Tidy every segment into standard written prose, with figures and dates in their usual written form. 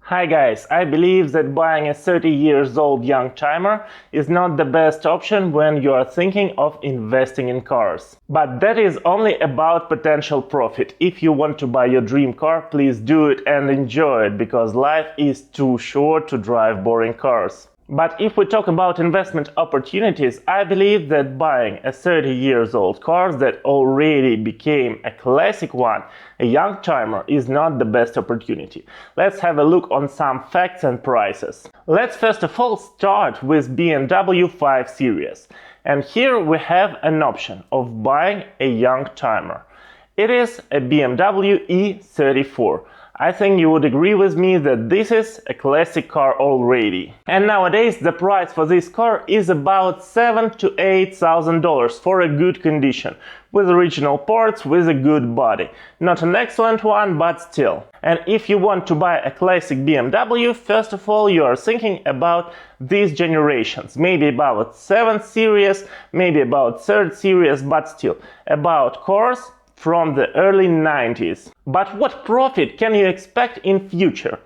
Hi guys, I believe that buying a 30 years old young timer is not the best option when you are thinking of investing in cars. But that is only about potential profit. If you want to buy your dream car, please do it and enjoy it, because life is too short to drive boring cars. But if we talk about investment opportunities, I believe that buying a 30 years old car that already became a classic one, a young timer, is not the best opportunity. Let's have a look on some facts and prices. Let's first of all start with BMW 5 Series. And here we have an option of buying a young timer. It is a BMW E34. I think you would agree with me that this is a classic car already. And nowadays the price for this car is about $7,000 to $8,000 for a good condition, with original parts, with a good body. Not an excellent one, but still. And if you want to buy a classic BMW, first of all you are thinking about these generations. Maybe about 7th series, maybe about 3rd series, but still about cars from the early 90s. But what profit can you expect in future?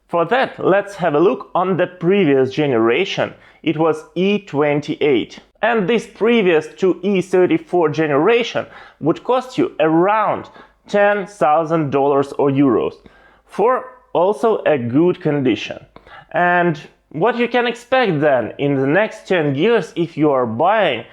For that, let's have a look on the previous generation. It was E28. And this previous to E34 generation would cost you around $10,000 or euros for also a good condition. And what you can expect then in the next 10 years if you are buying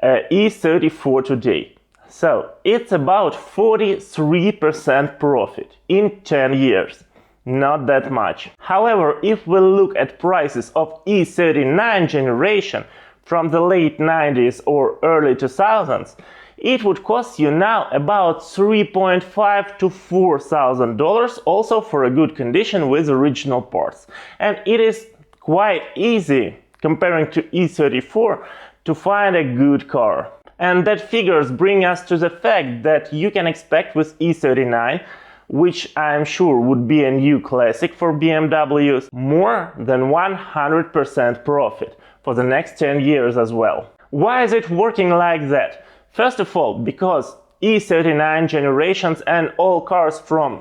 E34 today? So it's about 43% profit in 10 years. Not that much. However, if we look at prices of E39 generation from the late 90s or early 2000s, it would cost you now about $3,500 to $4,000, also for a good condition with original parts. And it is quite easy, comparing to E34, to find a good car. And that figures bring us to the fact that you can expect with E39, which I'm sure would be a new classic for BMWs, more than 100% profit for the next 10 years as well. Why is it working like that? First of all, because E39 generations and all cars from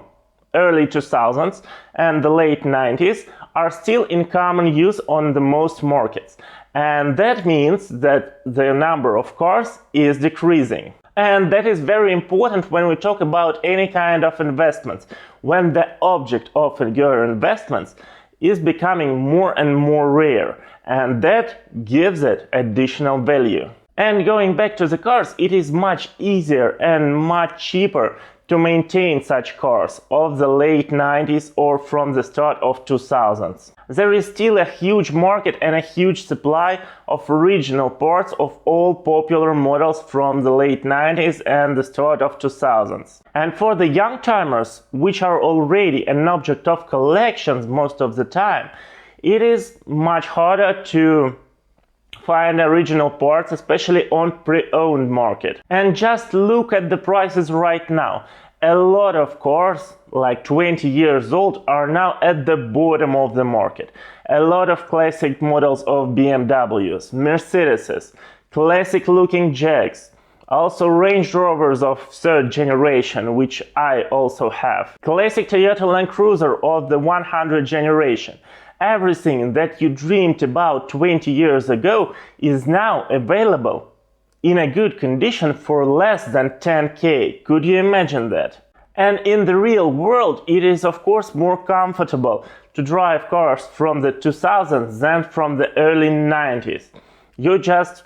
early 2000s and the late 90s are still in common use on the most markets. And that means that the number of cars is decreasing. And that is very important when we talk about any kind of investments, when the object of your investments is becoming more and more rare, and that gives it additional value. And going back to the cars, it is much easier and much cheaper to maintain such cars of the late 90s or from the start of 2000s. There is still a huge market and a huge supply of original parts of all popular models from the late 90s and the start of 2000s. And for the young timers, which are already an object of collections most of the time, it is much harder to find original parts, especially on pre-owned market. And just look at the prices right now. A lot of cars, like 20 years old, are now at the bottom of the market. A lot of classic models of BMWs, Mercedeses, classic looking Jags, also Range Rovers of 3rd generation, which I also have, classic Toyota Land Cruiser of the 100 generation. Everything that you dreamed about 20 years ago is now available in a good condition for less than 10K. Could you imagine that? And in the real world, it is of course more comfortable to drive cars from the 2000s than from the early 90s. You just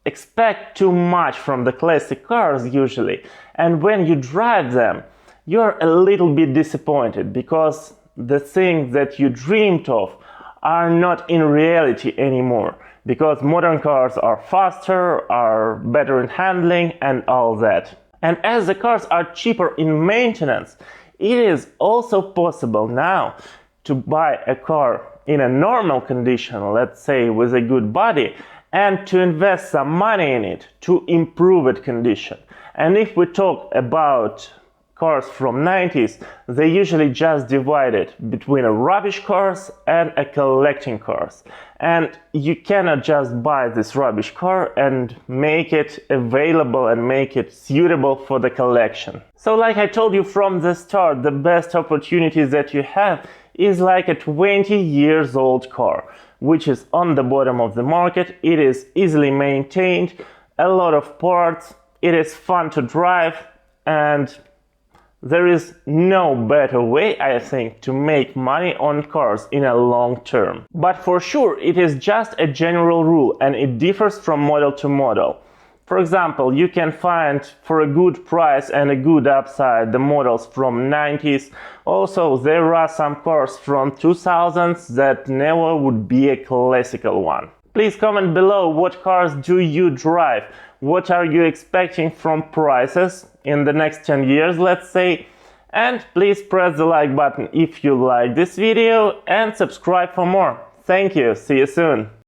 expect too much from the classic cars usually, and when you drive them, you're a little bit disappointed, because the things that you dreamed of are not in reality anymore, because modern cars are faster, are better in handling and all that. And as the cars are cheaper in maintenance, it is also possible now to buy a car in a normal condition, let's say with a good body, and to invest some money in it to improve its condition. And if we talk about cars from 90s, they usually just divide it between a rubbish cars and a collecting cars. And you cannot just buy this rubbish car and make it available and make it suitable for the collection. So like I told you from the start, the best opportunity that you have is like a 20 years old car, which is on the bottom of the market. It is easily maintained, a lot of parts, it is fun to drive, and there is no better way, I think, to make money on cars in a long term. But for sure, it is just a general rule and it differs from model to model. For example, you can find for a good price and a good upside the models from 90s. Also, there are some cars from 2000s that never would be a classical one. Please comment below what cars do you drive, what are you expecting from prices in the next 10 years, let's say, and please press the like button if you like this video and subscribe for more. Thank you, see you soon!